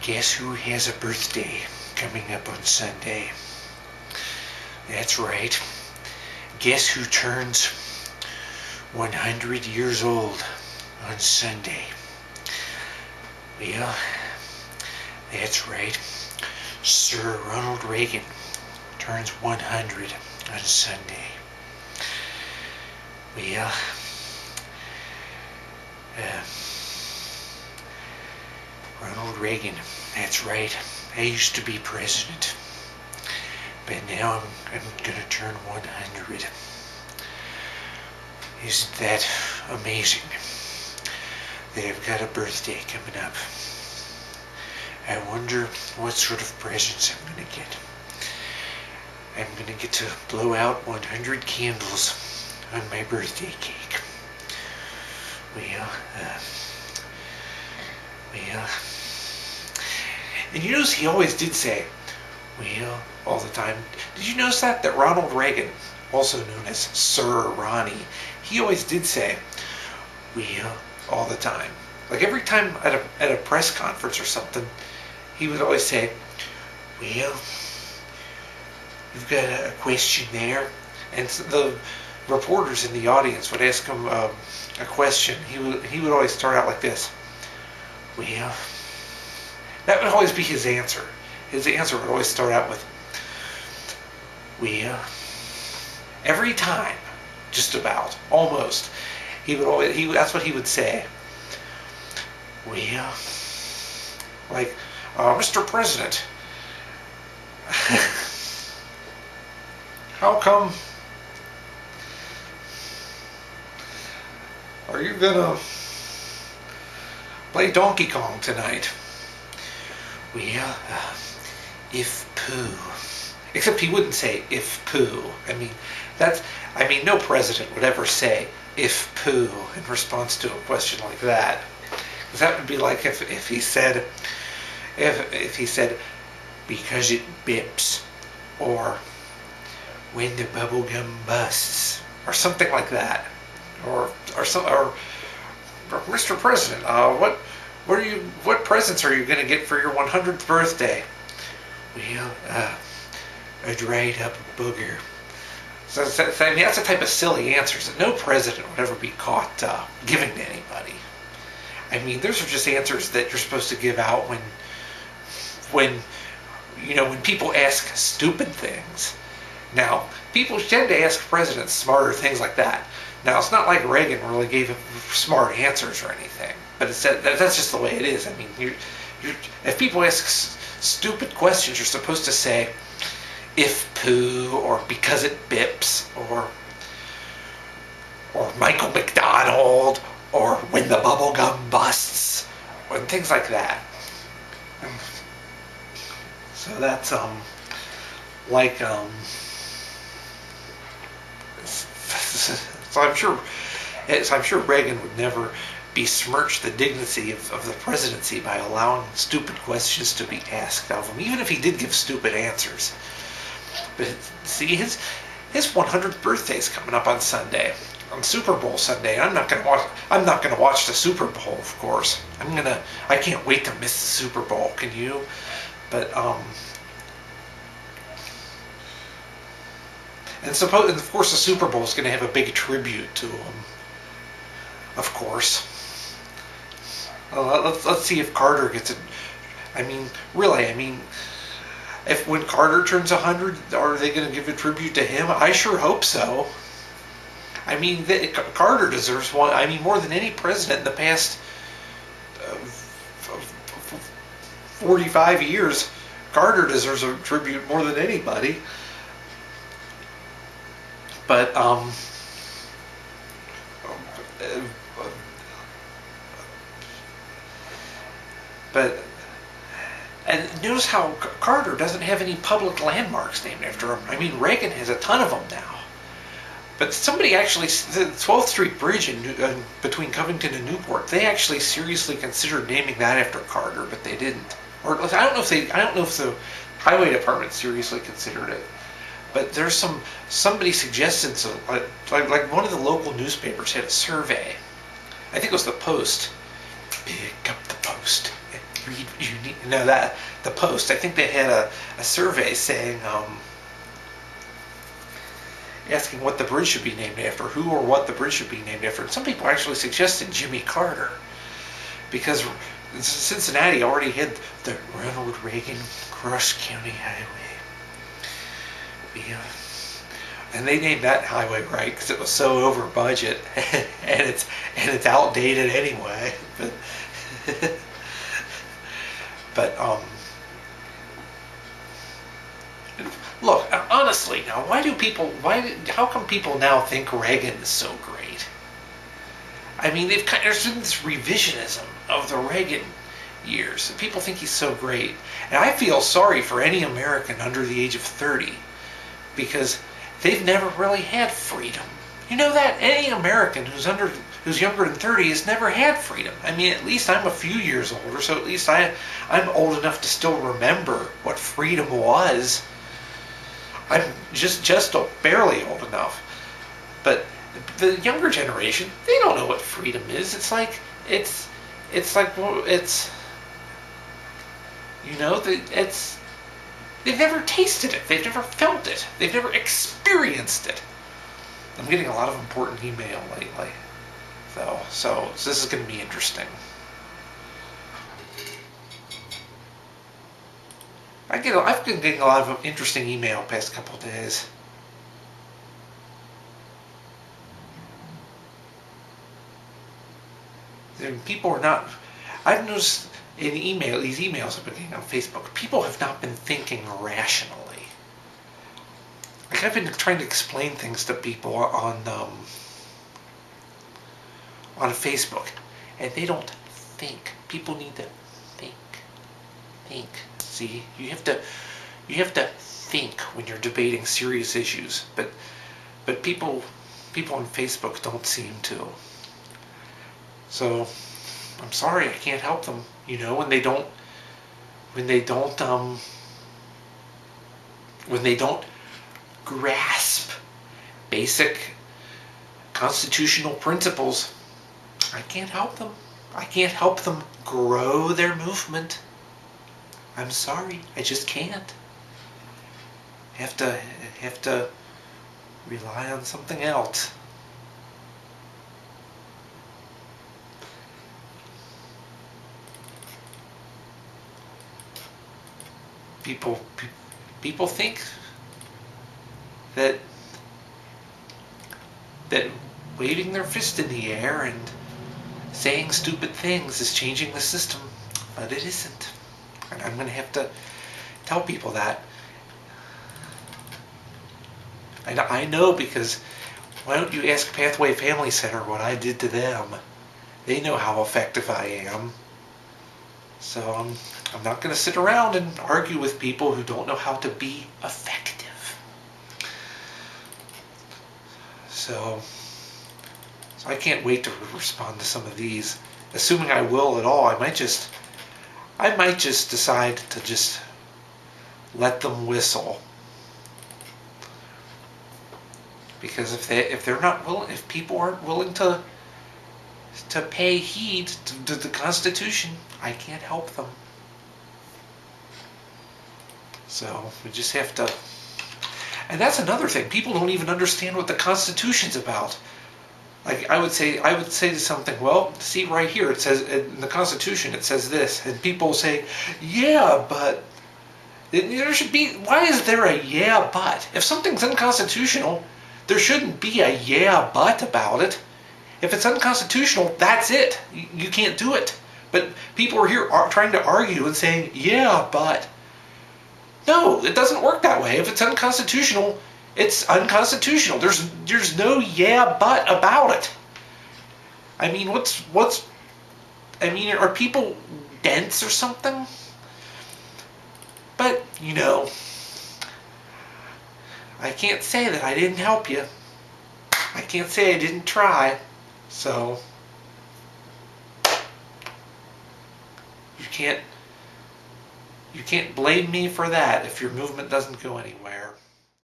Guess who has a birthday coming up on Sunday? That's right. Guess who turns 100 years old on Sunday? Well, that's right. Sir Ronald Reagan turns 100 on Sunday. Well, Ronald Reagan, that's right. I used to be president, but now I'm going to turn 100. Isn't that amazing? They've got a birthday coming up. I wonder what sort of presents I'm going to get. I'm going to get to blow out 100 candles on my birthday cake. Well, and you notice he always did say, well, all the time. Did you notice that Ronald Reagan, also known as Sir Ronnie, he always did say, well, all the time. Like every time at a press conference or something, he would always say, well, you've got a question there. And the reporters in the audience would ask him a question. He would always start out like this. Well, that would always be his answer. His answer would always start out with, well, every time, just about, almost, that's what he would say. Well, like, Mr. President, how come are you gonna play Donkey Kong tonight? Well, if poo. Except he wouldn't say if poo. I mean, no president would ever say if poo in response to a question like that. Because that would be like if he said, because it bips, or when the bubble gum busts, or something like that, or Mr. President, what presents are you going to get for your 100th birthday? Well, a dried up booger. So I mean, that's the type of silly answers that no president would ever be caught giving to anybody. I mean, those are just answers that you're supposed to give out when people ask stupid things. Now, people tend to ask presidents smarter things like that. Now, it's not like Reagan really gave him smart answers or anything, but that's just the way it is. I mean, if people ask stupid questions, you're supposed to say, if poo, or because it bips, or Michael McDonald, or when the bubble gum busts, or things like that. So that's so I'm sure Reagan would never besmirch the dignity of the presidency by allowing stupid questions to be asked of him, even if he did give stupid answers. But see, his 100th birthday is coming up on Sunday, on Super Bowl Sunday. I'm not gonna watch the Super Bowl, of course. I can't wait to miss the Super Bowl. Can you? But and of course the Super Bowl is going to have a big tribute to him. Of course. Let's see if Carter gets it. I mean, really. I mean, if when Carter turns 100, are they going to give a tribute to him? I sure hope so. I mean, Carter deserves one. I mean, more than any president in the past 45 years, Carter deserves a tribute more than anybody. But and notice how Carter doesn't have any public landmarks named after him. I mean, Reagan has a ton of them now. But somebody actually, the 12th Street Bridge between Covington and Newport, they actually seriously considered naming that after Carter, but they didn't. Or I don't know if the highway department seriously considered it. But there's somebody suggested, so like one of the local newspapers had a survey. I think it was the Post. Pick up the Post. that the Post. I think they had a survey saying, asking what the bridge should be named after, who or what the bridge should be named after. And some people actually suggested Jimmy Carter, because Cincinnati already had the Ronald Reagan Cross County Highway. And they named that highway right because it was so over budget, and it's outdated anyway. But look, honestly, now how come people now think Reagan is so great? I mean, there's been this revisionism of the Reagan years. People think he's so great, and I feel sorry for any American under the age of 30, because they've never really had freedom. You know that? Any American who's younger than 30 has never had freedom. I mean, at least I'm a few years older, so at least I'm old enough to still remember what freedom was. I'm just barely old enough. But the younger generation, they don't know what freedom is. They've never tasted it. They've never felt it. They've never experienced it. I'm getting a lot of important email lately, though, so this is going to be interesting. I've been getting a lot of interesting email past couple of days. People are not. I've noticed in these emails I've been getting on Facebook, people have not been thinking rationally. Like, I've been trying to explain things to people on Facebook, and they don't think. People need to think. See, you have to think when you're debating serious issues, but people on Facebook don't seem to. So I'm sorry, I can't help them. When they don't grasp basic constitutional principles, I can't help them. I can't help them grow their movement. I'm sorry, I just can't. Have to rely on something else. People think that waving their fist in the air and saying stupid things is changing the system, but it isn't. And I'm going to have to tell people that. I know, because why don't you ask Pathway Family Center what I did to them? They know how effective I am. So I'm not going to sit around and argue with people who don't know how to be effective. So I can't wait to respond to some of these. Assuming I will at all, I might just decide to just let them whistle. Because if people aren't willing to pay heed to the Constitution, I can't help them. So we just have to. And that's another thing. People don't even understand what the Constitution's about. Like, I would say to something, well, see right here, it says in the Constitution, it says this, and people say, yeah, but there should be. Why is there a yeah, but? If something's unconstitutional, there shouldn't be a yeah, but about it. If it's unconstitutional, that's it. You can't do it. But people are here trying to argue and saying, yeah, but. No, it doesn't work that way. If it's unconstitutional, it's unconstitutional. There's no yeah, but about it. I mean, are people dense or something? But, I can't say that I didn't help you. I can't say I didn't try. So, you can't blame me for that if your movement doesn't go anywhere.